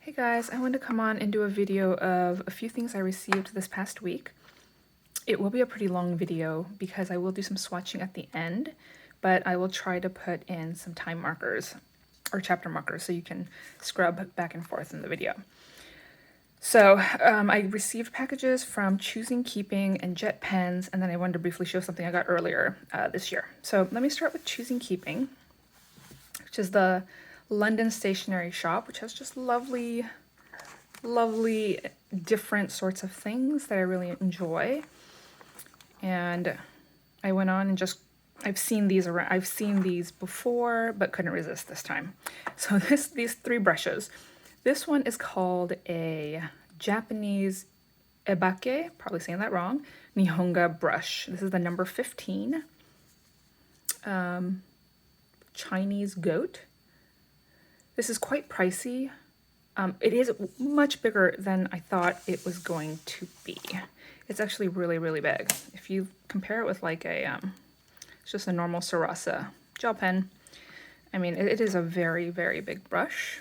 Hey guys, I wanted to come on and do a video of a few things I received this past week. It will be a pretty long video because I will do some swatching at the end, but I will try to put in some time markers or chapter markers so you can scrub back and forth in the video. So I received packages from Choosing Keeping and JetPens, and then I wanted to briefly show something I got earlier this year. So let me start with Choosing Keeping, which is the London stationery shop, which has just lovely different sorts of things that I really enjoy. And I went on and I've seen these before, but couldn't resist this time. So these three brushes. This one is called a Japanese ebake, probably saying that wrong, Nihonga brush. This is the number 15. Chinese goat. This is quite pricey. It is much bigger than I thought it was going to be. It's actually really big. If you compare it with like it's just a normal Sarasa gel pen. I mean, it is a very big brush.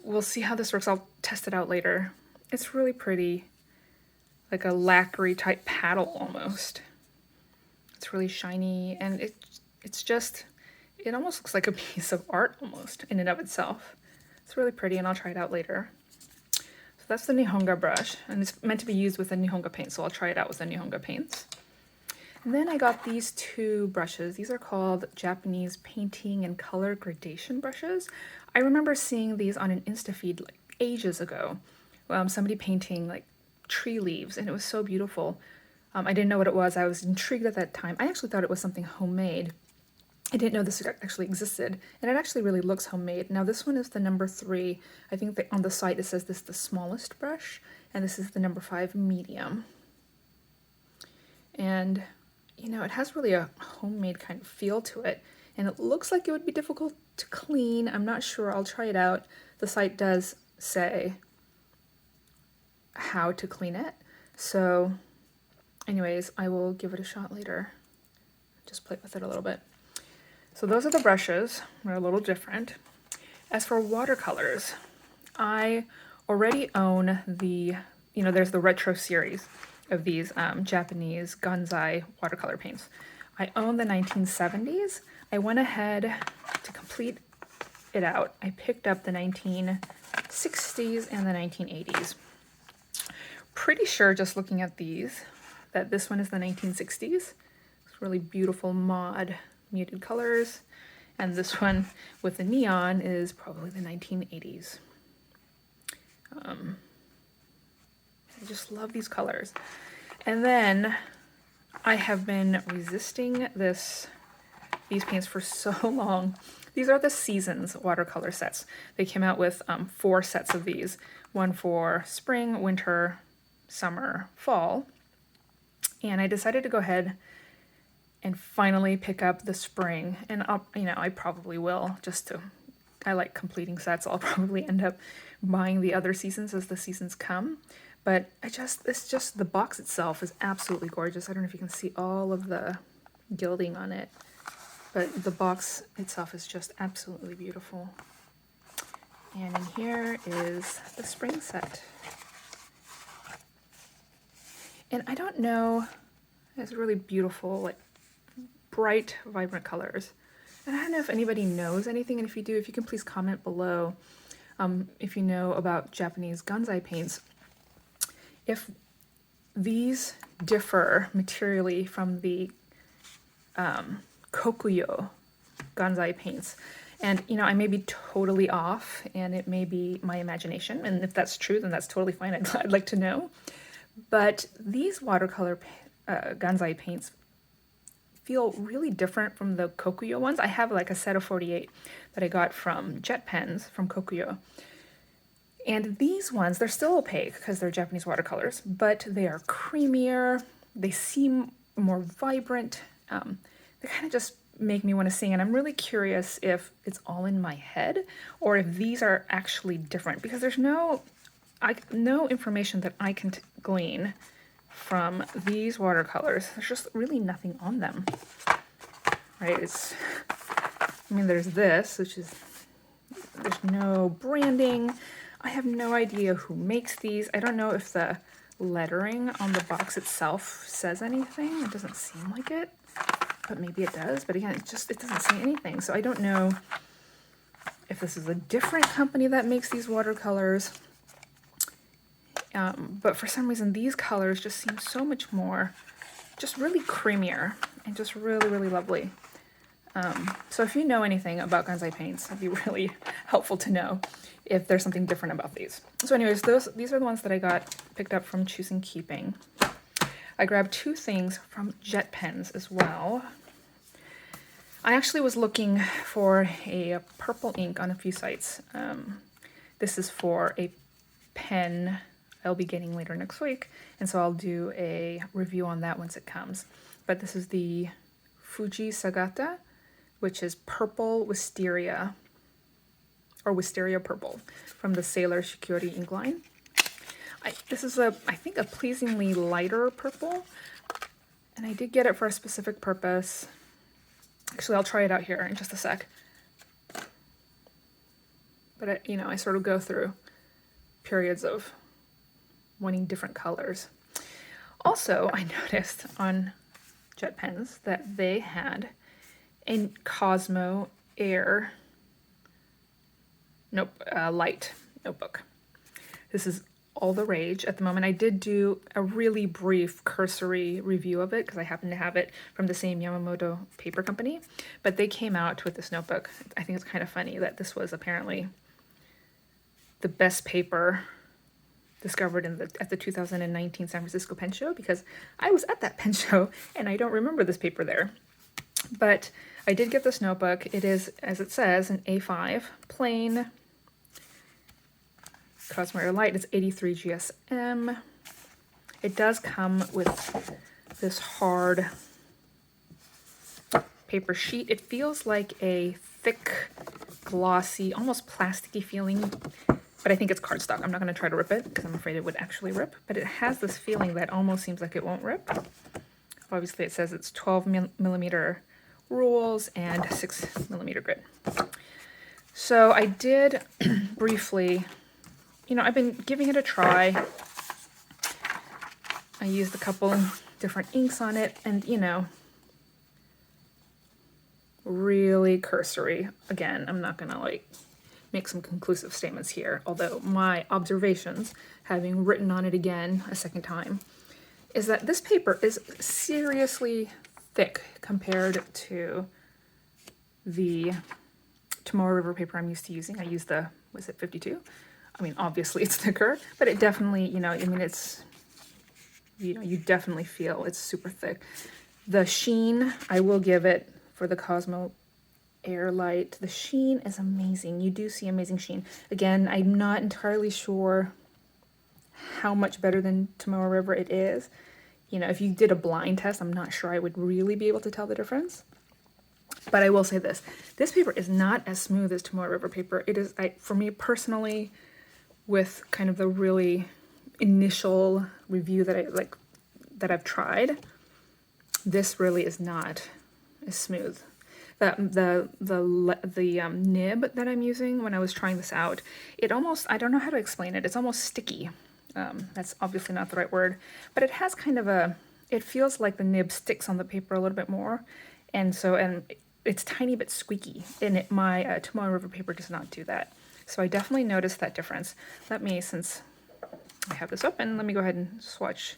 We'll see how this works. I'll test it out later. It's really pretty, like a lacquery type paddle almost. It's really shiny, and it almost looks like a piece of art almost in and of itself. It's really pretty, and I'll try it out later. So that's the Nihonga brush, and it's meant to be used with the Nihonga paint, so I'll try it out with the Nihonga paints. And then I got these two brushes. These are called Japanese painting and color gradation brushes. I remember seeing these on an Insta feed like ages ago. Somebody painting like tree leaves, and it was so beautiful. I didn't know what it was. I was intrigued at that time. I actually thought it was something homemade. I didn't know this actually existed, and it actually really looks homemade. Now this one is the number 3. I think that on the site it says this is the smallest brush, and this is the number 5 medium. And you know, it has really a homemade kind of feel to it, and it looks like it would be difficult to clean. I'm not sure. I'll try it out. The site does say how to clean it, so anyways, I will give it a shot later. Just play with it a little bit. So those are the brushes. They're a little different. As for watercolors, I already own there's the retro series of these Japanese gansai watercolor paints. I own the 1970s. I went ahead to complete it out. I picked up the 1960s and the 1980s. Pretty sure just looking at these that this one is the 1960s. It's really beautiful muted colors, and this one with the neon is probably the 1980s. I just love these colors. And then I have been resisting these paints for so long. These are the Seasons watercolor sets. They came out with 4 sets of these, one for spring, winter, summer, fall. And I decided to go ahead and finally pick up the spring, and I probably will, I like completing sets. I'll probably end up buying the other seasons as the seasons come, but it's just the box itself is absolutely gorgeous. I don't know if you can see all of the gilding on it, but the box itself is just absolutely beautiful. And in here is the spring set, and I don't know, it's really beautiful, like bright, vibrant colors. And I don't know if anybody knows anything, and if you do, if you can please comment below if you know about Japanese gansai paints. If these differ materially from the Kokuyo gansai paints, and I may be totally off, and it may be my imagination, and if that's true, then that's totally fine. I'd like to know. But these watercolor gansai paints feel really different from the Kokuyo ones. I have like a set of 48 that I got from JetPens from Kokuyo. And these ones, they're still opaque because they're Japanese watercolors, but they are creamier. They seem more vibrant. They kind of just make me want to sing. And I'm really curious if it's all in my head or if these are actually different, because there's no information that I can glean from these watercolors. There's just really nothing on them, right? There's this, which is there's no branding. I have no idea who makes these. I don't know if the lettering on the box itself says anything. It doesn't seem like it, but maybe it does. But again, it doesn't say anything. So I don't know if this is a different company that makes these watercolors. But for some reason, these colors just seem so much more, just really creamier and just really, really lovely. So if you know anything about gansai paints, it'd be really helpful to know if there's something different about these. So anyways, these are the ones that I picked up from Choosing Keeping. I grabbed two things from JetPens as well. I actually was looking for a purple ink on a few sites. This is for a pen I'll be getting later next week, and so I'll do a review on that once it comes. But this is the Fuji Sagata, which is purple wisteria, or wisteria purple, from the Sailor Shikori ink line. This is I think a pleasingly lighter purple, and I did get it for a specific purpose. Actually, I'll try it out here in just a sec. But I sort of go through periods of wanting different colors. Also, I noticed on JetPens that they had a Cosmo Air light notebook. This is all the rage at the moment. I did do a really brief cursory review of it because I happen to have it from the same Yamamoto paper company, but they came out with this notebook. I think it's kind of funny that this was apparently the best paper discovered at the 2019 San Francisco Pen Show, because I was at that pen show and I don't remember this paper there. But I did get this notebook. It is, as it says, an A5 plain Cosmo Air Light. It's 83 GSM. It does come with this hard paper sheet. It feels like a thick, glossy, almost plasticky feeling, but I think it's cardstock. I'm not going to try to rip it because I'm afraid it would actually rip, but it has this feeling that almost seems like it won't rip. Obviously, it says it's 12 millimeter rules and 6 millimeter grit. So I did briefly, I've been giving it a try. I used a couple different inks on it, and really cursory. Again, I'm not gonna make some conclusive statements here, although my observations, having written on it again a second time, is that this paper is seriously thick compared to the Tomorrow River paper I'm used to using. I use the, was it 52? I mean, obviously it's thicker, but it definitely, it's, you definitely feel it's super thick. The sheen, I will give it for the Cosmo Air Light. The sheen is amazing. You do see amazing sheen. Again, I'm not entirely sure how much better than Tomorrow River it is. If you did a blind test, I'm not sure I would really be able to tell the difference. But I will say this paper is not as smooth as Tomorrow River paper. It is, for me personally, with kind of the really initial review that I've tried, this really is not as smooth. The nib that I'm using when I was trying this out, it almost, I don't know how to explain it. It's almost sticky. That's obviously not the right word, but it has kind of it feels like the nib sticks on the paper a little bit more. And it's tiny bit squeaky, and my Tomorrow River paper does not do that. So I definitely noticed that difference. Since I have this open, let me go ahead and swatch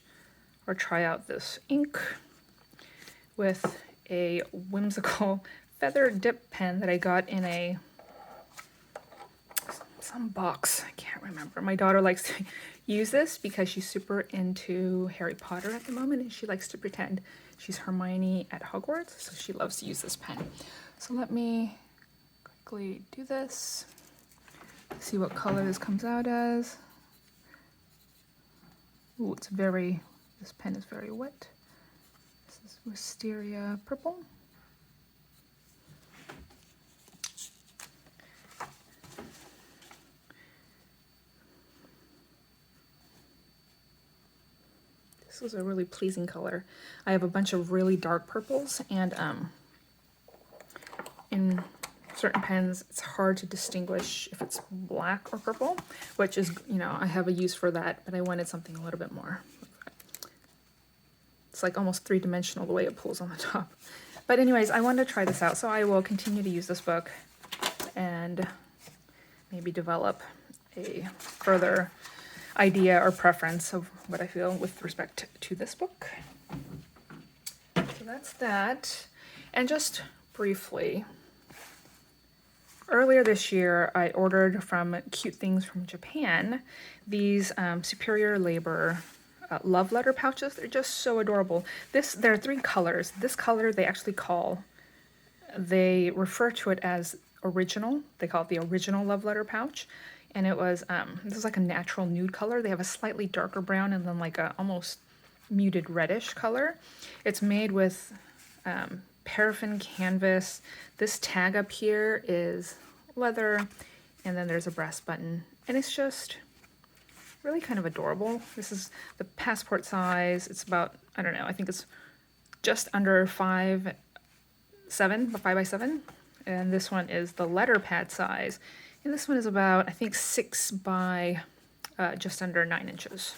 or try out this ink with a whimsical feather dip pen that I got in some box. I can't remember. My daughter likes to use this because she's super into Harry Potter at the moment, and she likes to pretend she's Hermione at Hogwarts, so she loves to use this pen. So let me quickly do this, see what color this comes out as. Ooh, this pen is very wet. This is Wisteria Purple. This was a really pleasing color. I have a bunch of really dark purples, and in certain pens, it's hard to distinguish if it's black or purple, which is, you know, I have a use for that, but I wanted something a little bit more. It's like almost three-dimensional the way it pulls on the top. But anyways, I wanted to try this out, so I will continue to use this book and maybe develop a further idea or preference of what I feel with respect to this book. So that's that. And just briefly, earlier this year, I ordered from Cute Things from Japan these Superior Labor love letter pouches. They're just so adorable. There are 3 colors. This color they refer to it as original. They call it the original love letter pouch. And it was, this is like a natural nude color. They have a slightly darker brown and then like a almost muted reddish color. It's made with paraffin canvas. This tag up here is leather, and then there's a brass button. And it's just really kind of adorable. This is the passport size. It's about, I don't know, I think it's just under 5'7", 5x7. And this one is the letter pad size. And this one is about, I think, 6 by just under 9 inches.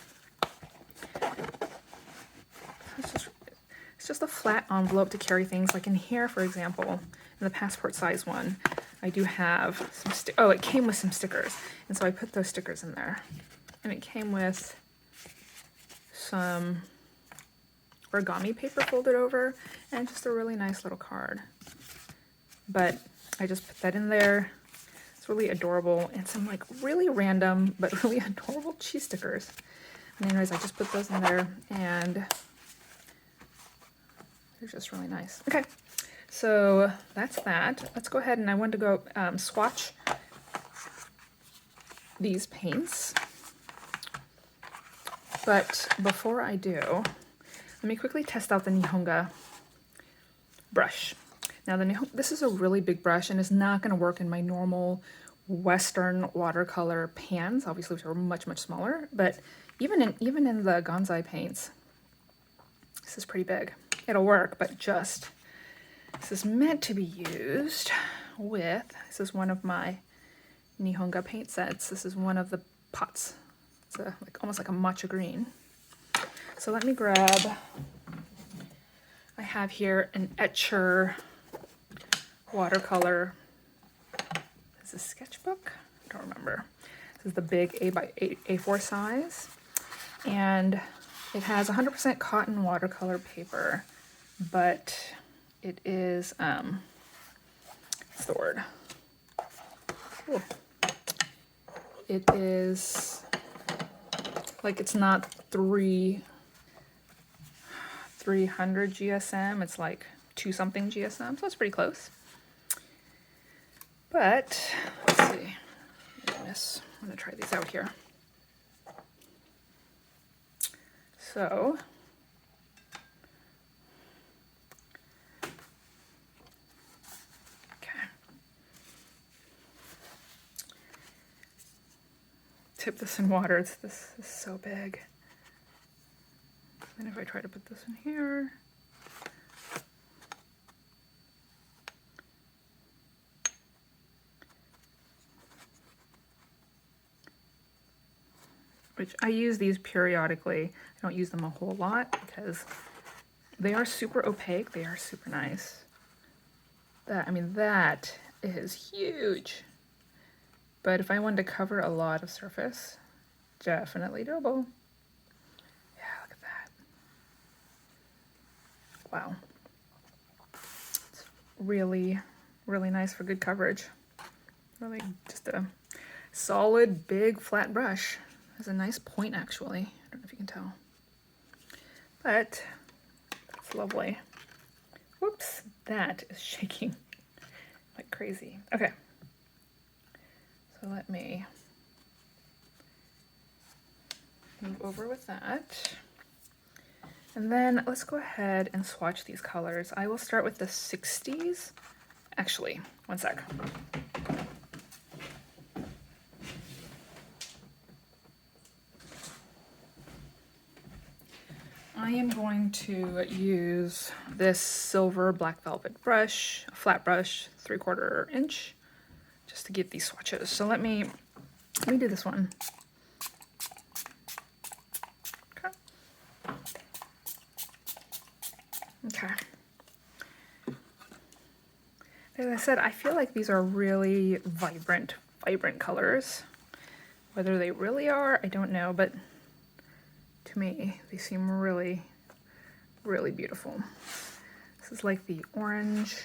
It's just a flat envelope to carry things. Like in here, for example, in the passport size one, I do have some it came with some stickers. And so I put those stickers in there. And it came with some origami paper folded over and just a really nice little card. But I just put that in there. It's really adorable, and some like really random but really adorable cheese stickers. And anyways, I just put those in there, and they're just really nice. Okay, so that's that. Let's go ahead, and I wanted to go swatch these paints. But before I do, let me quickly test out the Nihonga brush. Now this is a really big brush and is not going to work in my normal Western watercolor pans, obviously, which are much, much smaller. But even in the gansai paints, this is pretty big. It'll work, but this is meant to be used with, this is one of my Nihonga paint sets. This is one of the pots. It's almost like a matcha green. So let me grab, I have here an Etcher watercolor. Is this a sketchbook? I don't remember. This is the big A4 size. And it has 100% cotton watercolor paper, but it is, what's the word? Ooh. It is, like, it's not 300 GSM, it's like 2 something GSM, so it's pretty close. But, let's see, I'm gonna try these out here. So, okay. Tip this in water, this is so big. And if I try to put this in here, which I use these periodically. I don't use them a whole lot because they are super opaque. They are super nice. That is huge. But if I wanted to cover a lot of surface, definitely doable. Yeah, look at that. Wow. It's really, really nice for good coverage. Really just a solid, big, flat brush. Has a nice point, actually. I don't know if you can tell. But it's lovely. Whoops, that is shaking like crazy. Okay. So let me move over with that. And then let's go ahead and swatch these colors. I will start with the 60s. Actually, one sec. I am going to use this silver black velvet brush, a flat brush, 3/4 inch, just to give these swatches. So let me do this one. Okay. Okay. As I said, I feel like these are really vibrant colors. Whether they really are, I don't know, but to me, they seem really, really beautiful. This is like the orange.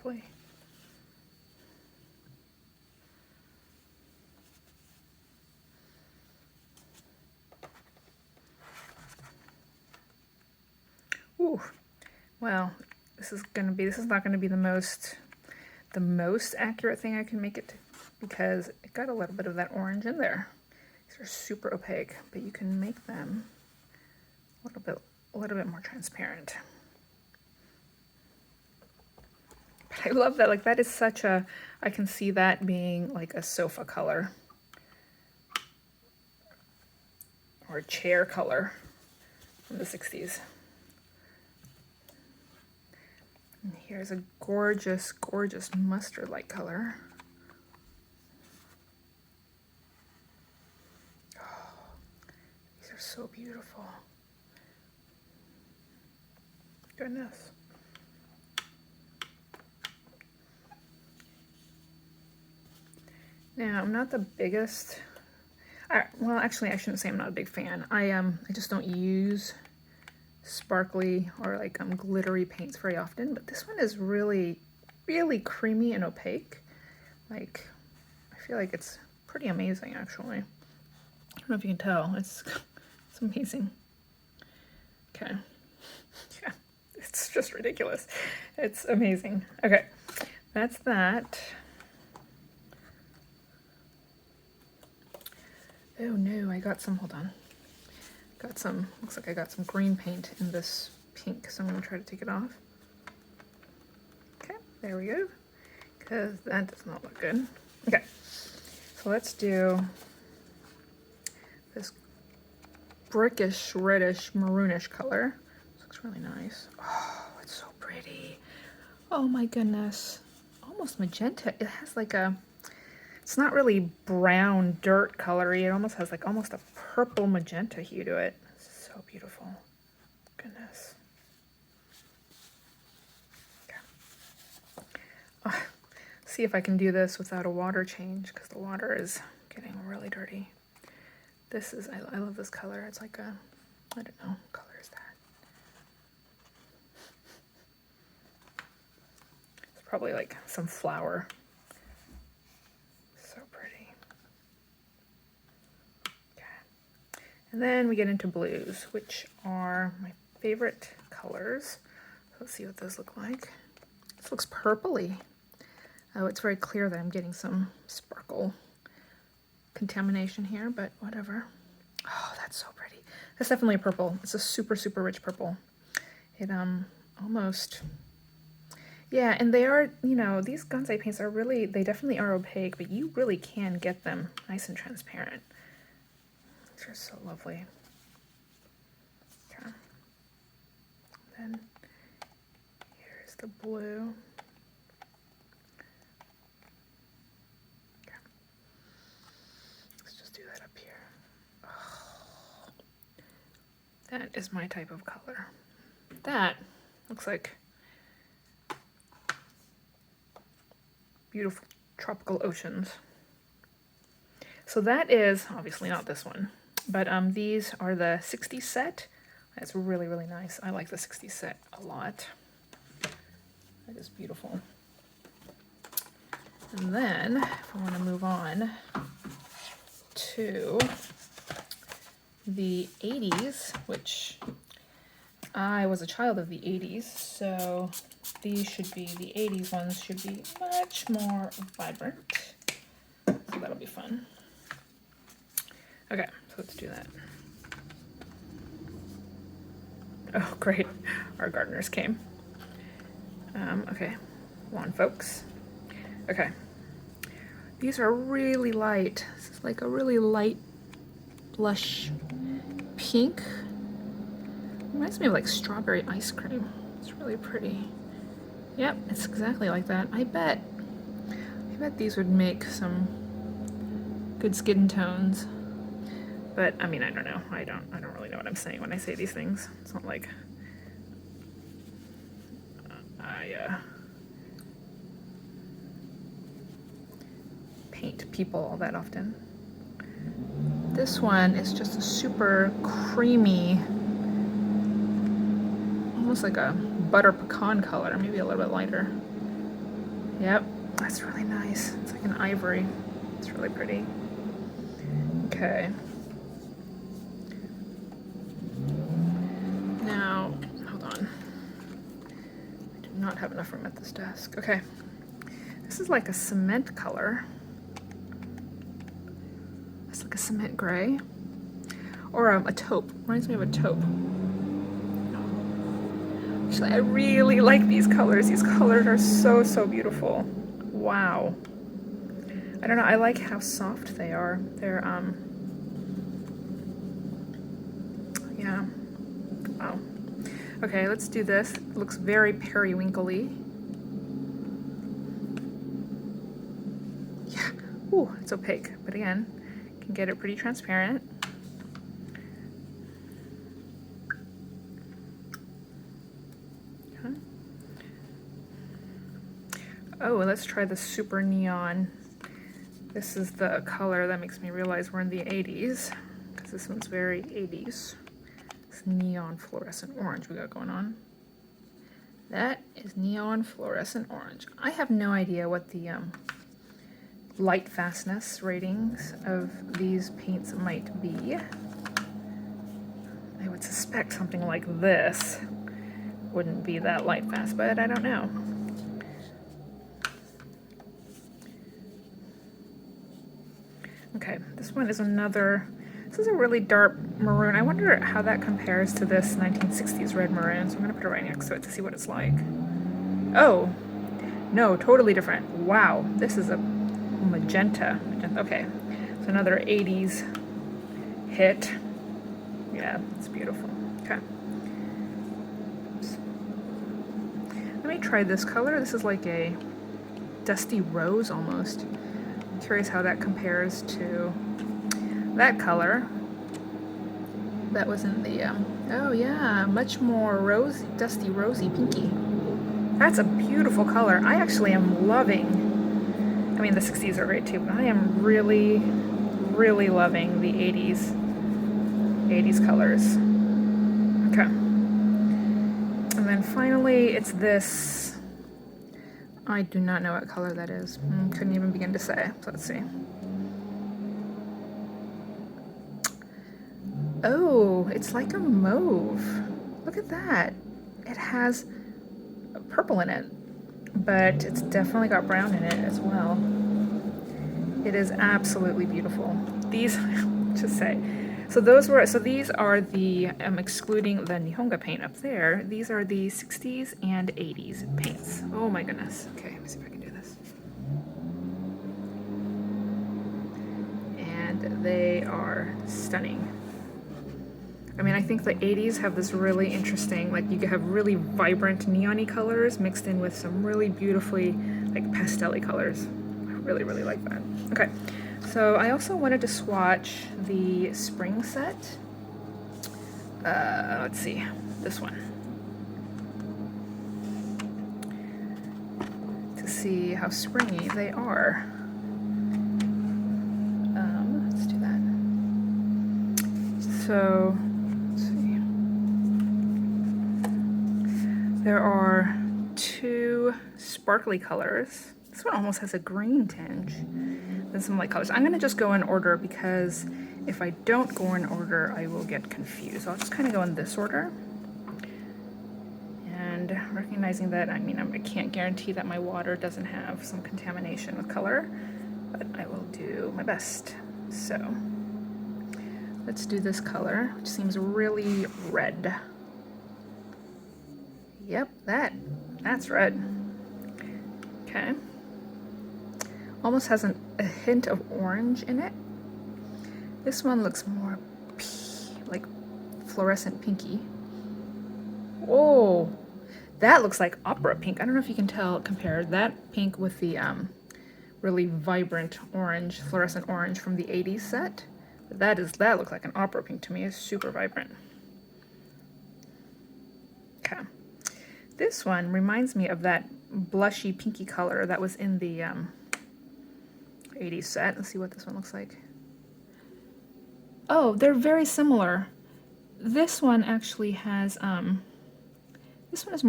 Lovely. Ooh, well, this is not gonna be the most accurate thing I can make it to, because it got a little bit of that orange in there. These are super opaque, but you can make them a little bit more transparent. But I love that, like that is such a, I can see that being like a sofa color or a chair color from the 60s. And here's a gorgeous, gorgeous mustard-like color. Oh, these are so beautiful. Goodness. Now, I'm not the biggest, well, actually, I shouldn't say I'm not a big fan. I just don't use sparkly or like glittery paints very often, but this one is really, really creamy and opaque. Like, I feel like it's pretty amazing, actually. I don't know if you can tell. It's amazing. Okay. Yeah, it's just ridiculous. It's amazing. Okay, that's that. Oh no, I got some, hold on. Looks like I got some green paint in this pink, so I'm gonna try to take it off. Okay, there we go, because that does not look good. Okay, so let's do this brickish, reddish, maroonish color. This looks really nice. Oh, it's so pretty. Oh my goodness. Almost magenta. It has like a, it's not really brown dirt colory. It almost has like almost a purple magenta hue to it. It's so beautiful. Goodness. Okay. Oh, see if I can do this without a water change, because the water is getting really dirty. This is, I love this color. It's like a, I don't know, what color is that? It's probably like some flower. So pretty. Okay. And then we get into blues, which are my favorite colors. Let's see what those look like. This looks purpley. Oh, it's very clear that I'm getting some sparkle contamination here, but whatever. Oh, that's so pretty. That's definitely a purple. It's a super, super rich purple. It almost, yeah, and they are, you know, these gansai paints are really, they definitely are opaque, but you really can get them nice and transparent. These are so lovely. Okay. Then here's the blue. That is my type of color. That looks like beautiful tropical oceans. So that is obviously not this one, but these are the 60 set. That's really, really nice. I like the 60 set a lot. That is beautiful. And then if I want to move on to the 80s, which I was a child of the 80s, so these should be, the 80s ones should be much more vibrant. So that'll be fun. Okay, so let's do that. Oh, great. Our gardeners came. Okay, lawn folks. Okay. These are really light. This is like a really light blush pink. Reminds me of like strawberry ice cream. It's really pretty. Yep, it's exactly like that. I bet these would make some good skin tones. But I mean, I don't know. I don't really know what I'm saying when I say these things. It's not like I paint people all that often. This one is just a super creamy, almost like a butter pecan color, maybe a little bit lighter. Yep, that's really nice. It's like an ivory. It's really pretty. Okay. Now, hold on. I do not have enough room at this desk. Okay. This is like a cement color. It's like a cement gray. Or a taupe. Reminds me of a taupe. Actually, I really like these colors. These colors are so beautiful. Wow. I don't know, I like how soft they are. They're, yeah. Wow. Okay, let's do this. It looks very periwinkly. Yeah. Ooh, it's opaque, but again, you can get it pretty transparent. Okay. Oh, let's try the super neon. This is the color that makes me realize we're in the 80s, because this one's very 80s. This neon fluorescent orange we got going on. That is neon fluorescent orange. I have no idea what the light fastness ratings of these paints might be. I would suspect something like this wouldn't be that light fast, but I don't know. Okay, this one is another, this is a really dark maroon. I wonder how that compares to this 1960s red maroon, so I'm gonna put it right next to it to see what it's like. Oh, no, totally different. Wow, this is a magenta. Okay, so another 80s hit. Yeah, it's beautiful. Okay. Oops. Let me try this color. This is like a dusty rose almost. Curious how that compares to that color that was in the oh yeah, much more rosy, dusty rosy pinky. That's a beautiful color. I actually am loving, I mean the 60s are great too, but I am really loving the 80s colors. Okay, and then finally it's this, I do not know what color that is. Couldn't even begin to say. So let's see. Oh, it's like a mauve. Look at that. It has purple in it, but it's definitely got brown in it as well. It is absolutely beautiful. These, just say, so these are the, excluding the Nihonga paint up there, these are the 60s and 80s paints. Oh my goodness. Okay, let me see if I can do this. And they are stunning. I mean, I think the 80s have this really interesting, like you have really vibrant neon-y colors mixed in with some really beautifully like pastel-y colors. I really like that. Okay. So I also wanted to swatch the spring set. Let's see, this one. To see how springy they are. Let's do that. So, let's see. There are two sparkly colors. This one almost has a green tinge. And some light colors. I'm gonna just go in order because if I don't go in order, I will get confused. So I'll just kind of go in this order. And recognizing that, I mean, I can't guarantee that my water doesn't have some contamination with color, but I will do my best. So let's do this color, which seems really red. Yep, that's red. Okay. Almost has a hint of orange in it. This one looks more like fluorescent pinky. Whoa, that looks like opera pink. I don't know if you can compare that pink with the really vibrant orange, fluorescent orange from the 80s set. But that looks like an opera pink to me. It's super vibrant. Okay. This one reminds me of that blushy pinky color that was in the 80s set. Let's see what this one looks like. Oh, they're very similar. This one actually has, this one is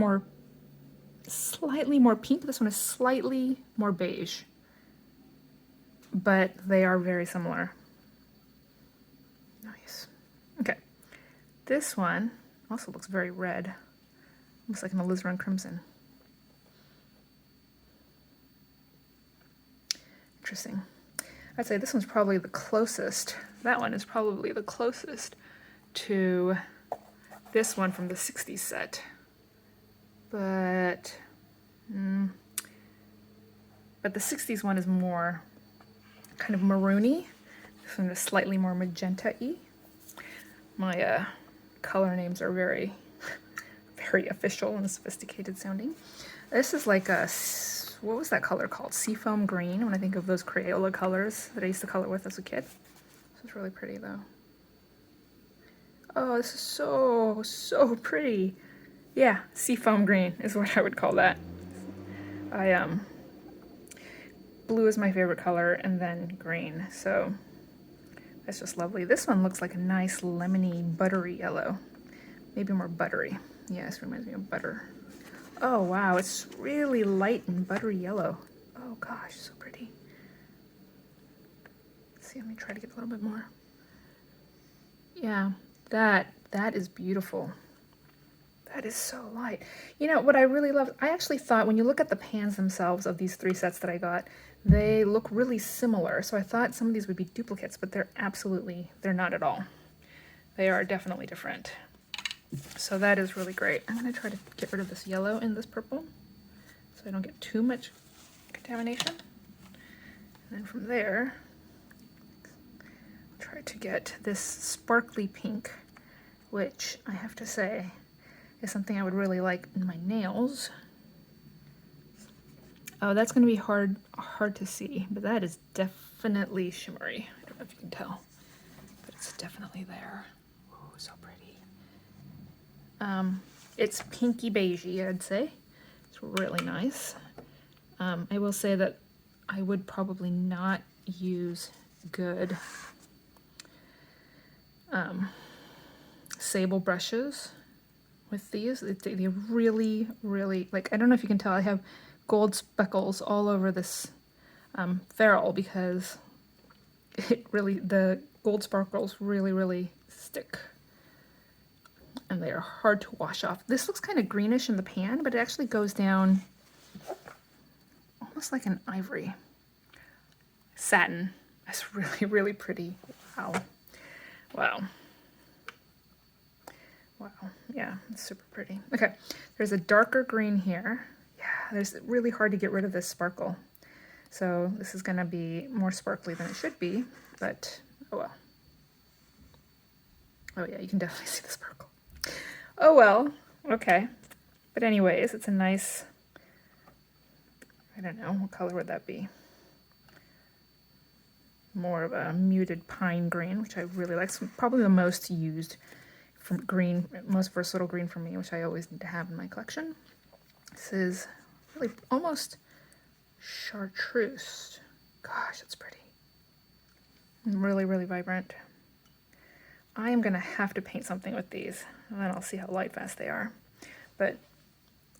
slightly more pink. This one is slightly more beige. But they are very similar. Nice. Okay. This one also looks very red. Looks like an alizarin crimson. Interesting. I'd say this one's probably the closest. That one is probably the closest to this one from the 60s set. But the 60s one is more kind of maroony. This one is slightly more magenta-y. My color names are very, very official and sophisticated sounding. This is like a, what was that color called? Seafoam green, when I think of those Crayola colors that I used to color with as a kid. This is really pretty though. Oh, this is so, so pretty. Yeah, seafoam green is what I would call that. Blue is my favorite color, and then green, so that's just lovely. This one looks like a nice lemony, buttery yellow. Maybe more buttery. Yeah, this reminds me of butter. Oh wow, it's really light and buttery yellow. Oh gosh, so pretty. Let's see, let me try to get a little bit more. Yeah, that is beautiful. That is so light. You know, what I really love, I actually thought when you look at the pans themselves of these 3 sets that I got, they look really similar. So I thought some of these would be duplicates, but they're not at all. They are definitely different. So that is really great. I'm going to try to get rid of this yellow and this purple so I don't get too much contamination. And then from there, I'll try to get this sparkly pink, which I have to say is something I would really like in my nails. Oh, that's going to be hard to see, but that is definitely shimmery. I don't know if you can tell, but it's definitely there. Oh, so pretty. It's pinky beigey, I'd say. It's really nice. I will say that I would probably not use good sable brushes with these. They really, really, like, I don't know if you can tell, I have gold speckles all over this ferrule because the gold sparkles really, really stick. And they are hard to wash off. This looks kind of greenish in the pan, but it actually goes down almost like an ivory. Satin. It's really, really pretty. Wow. Wow. Wow. Yeah, it's super pretty. Okay, there's a darker green here. Yeah, it's really hard to get rid of this sparkle. So this is going to be more sparkly than it should be, but oh well. Oh yeah, you can definitely see the sparkle. Oh well, okay. But anyways, it's a nice, I don't know, what color would that be? More of a muted pine green, which I really like. So probably the most used from green, most versatile green for me, which I always need to have in my collection. This is really almost chartreuse. Gosh, that's pretty. Really, really vibrant. I am gonna have to paint something with these, and then I'll see how light fast they are. But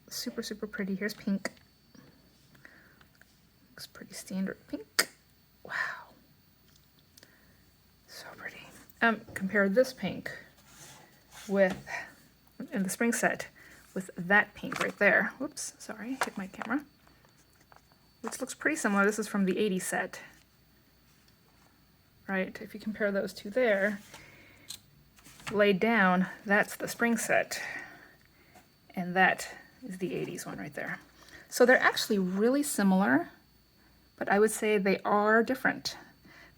super, super pretty. Here's pink. Looks pretty standard pink. Wow. So pretty. Compare this pink with, in the spring set, with that pink right there. Whoops, sorry, hit my camera. Which looks pretty similar. This is from the 80s set. Right, if you compare those two there, laid down, that's the spring set. And that is the 80s one right there. So they're actually really similar, but I would say they are different.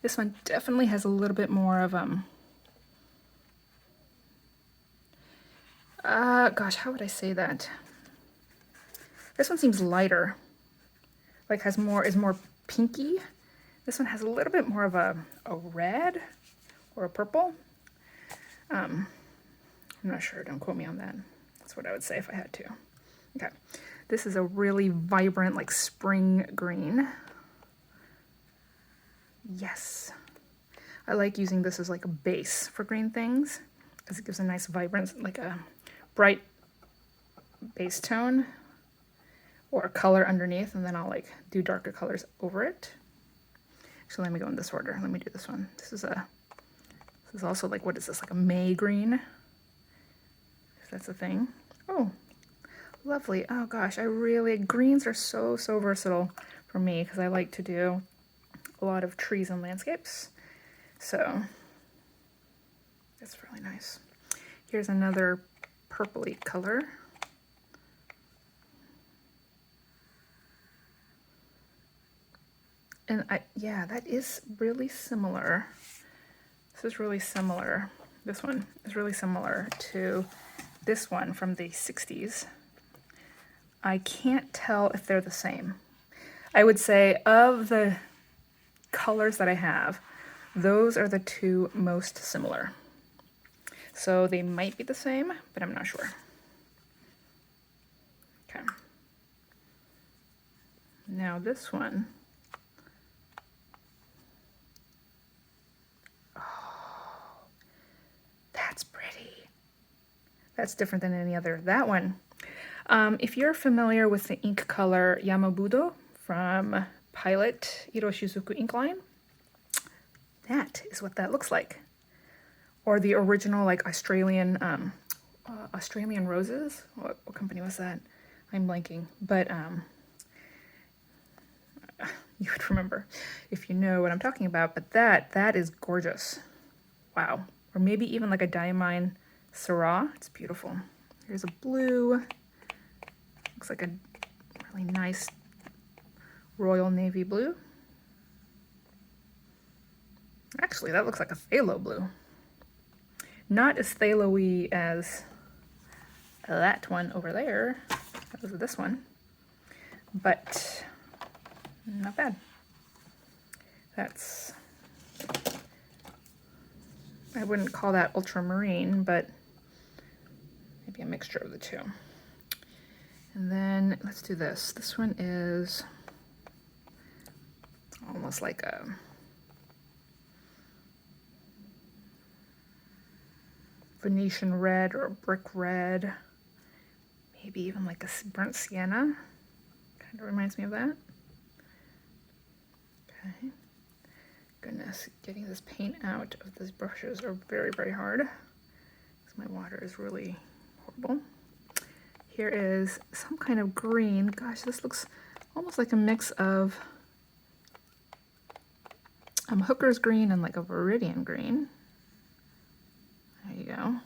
This one definitely has a little bit more of gosh, how would I say that? This one seems lighter, like is more pinky. This one has a little bit more of a red or a purple. I'm not sure, don't quote me on that. That's what I would say if I had to. Okay, this is a really vibrant, like spring green. Yes, I like using this as like a base for green things because it gives a nice vibrance, like a bright base tone or a color underneath, and then I'll like do darker colors over it. Actually, let me go in this order. Let me do this one. This is also like, what is this, like a May green? If that's a thing. Oh, lovely. Oh gosh, greens are so versatile for me because I like to do a lot of trees and landscapes. So that's really nice. Here's another purpley color. And yeah, that is really similar. This is really similar. This one is really similar to this one from the 60s. I can't tell if they're the same. I would say of the colors that I have, those are the two most similar. So they might be the same, but I'm not sure. Okay. Now this one. Oh, that's pretty. That's different than any other. That one. If you're familiar with the ink color Yamabudo from Pilot Hiroshizuku ink line, that is what that looks like. Or the original like Australian roses. What company was that? I'm blanking, but you would remember if you know what I'm talking about. But that is gorgeous. Wow. Or maybe even like a Diamine Syrah. It's beautiful. Here's a blue. Looks like a really nice royal navy blue. Actually, that looks like a phthalo blue. Not as phthalo-y as that one over there. That was this one. But not bad. That's, I wouldn't call that ultramarine, but maybe a mixture of the two. And then let's do this. This one is almost like a Venetian red or a brick red, maybe even like a burnt sienna. Kind of reminds me of that. Okay. Goodness, getting this paint out of these brushes are very hard because my water is really horrible. Here is some kind of green. Gosh, this looks almost like a mix of Hooker's green and like a Viridian green. There you go.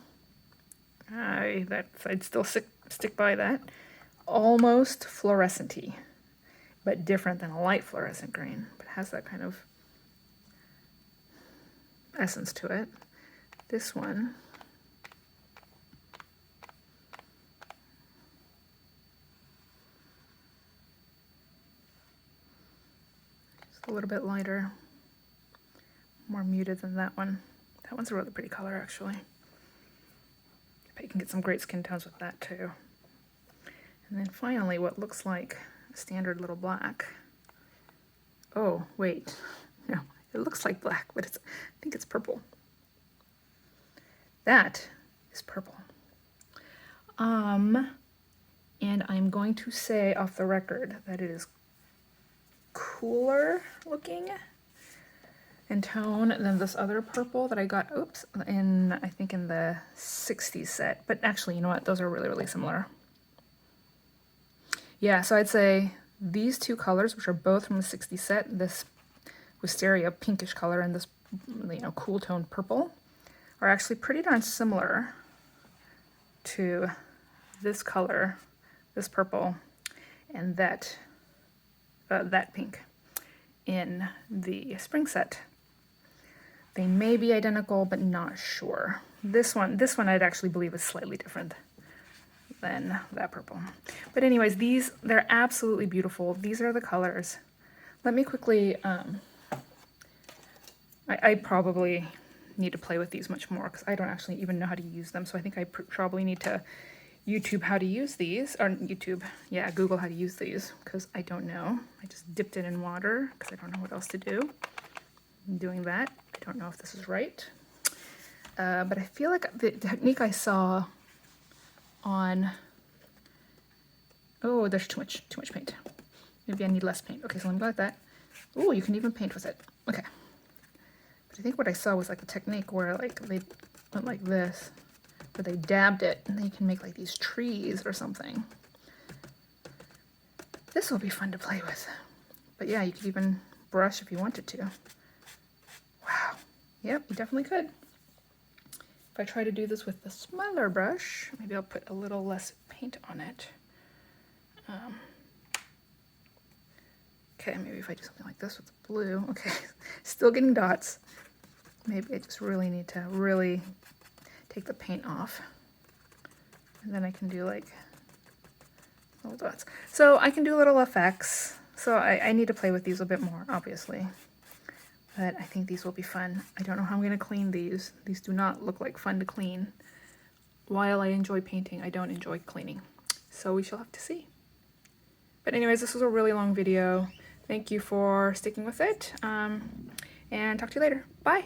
I'd still stick by that. Almost fluorescent-y, but different than a light fluorescent green, but has that kind of essence to it. This one, just a little bit lighter, more muted than that one. That one's a really pretty color, actually. But you can get some great skin tones with that, too. And then finally, what looks like a standard little black. Oh, wait. No, it looks like black, but I think it's purple. That is purple. And I'm going to say off the record that it is cooler looking in tone than this other purple that I got, I think in the 60s set. But actually, you know what? Those are really similar. Yeah, so I'd say these two colors, which are both from the 60s set, this wisteria pinkish color and this, cool tone purple, are actually pretty darn similar to this color, this purple and that pink in the spring set. They may be identical, but not sure. This one I'd actually believe is slightly different than that purple. But anyways, they're absolutely beautiful. These are the colors. Let me quickly, I probably need to play with these much more because I don't actually even know how to use them. So I think I probably need to YouTube how to use these, or Google how to use these, because I don't know. I just dipped it in water because I don't know what else to do. I'm doing that. I don't know if this is right. But I feel like the technique I saw on, oh, there's too much paint. Maybe I need less paint. Okay, so let me go like that. Oh, you can even paint with it. Okay. But I think what I saw was like a technique where like they went like this, where they dabbed it, and then you can make like these trees or something. This will be fun to play with. But yeah, you could even brush if you wanted to. Wow. Yep, you definitely could. If I try to do this with the smaller brush, maybe I'll put a little less paint on it. Okay, maybe if I do something like this with the blue. Okay, still getting dots. Maybe I just really need to really take the paint off. And then I can do like little dots. So I can do little effects. So I need to play with these a bit more, obviously. But I think these will be fun. I don't know how I'm going to clean these. These do not look like fun to clean. While I enjoy painting, I don't enjoy cleaning. So we shall have to see. But anyways, this was a really long video. Thank you for sticking with it. And talk to you later. Bye.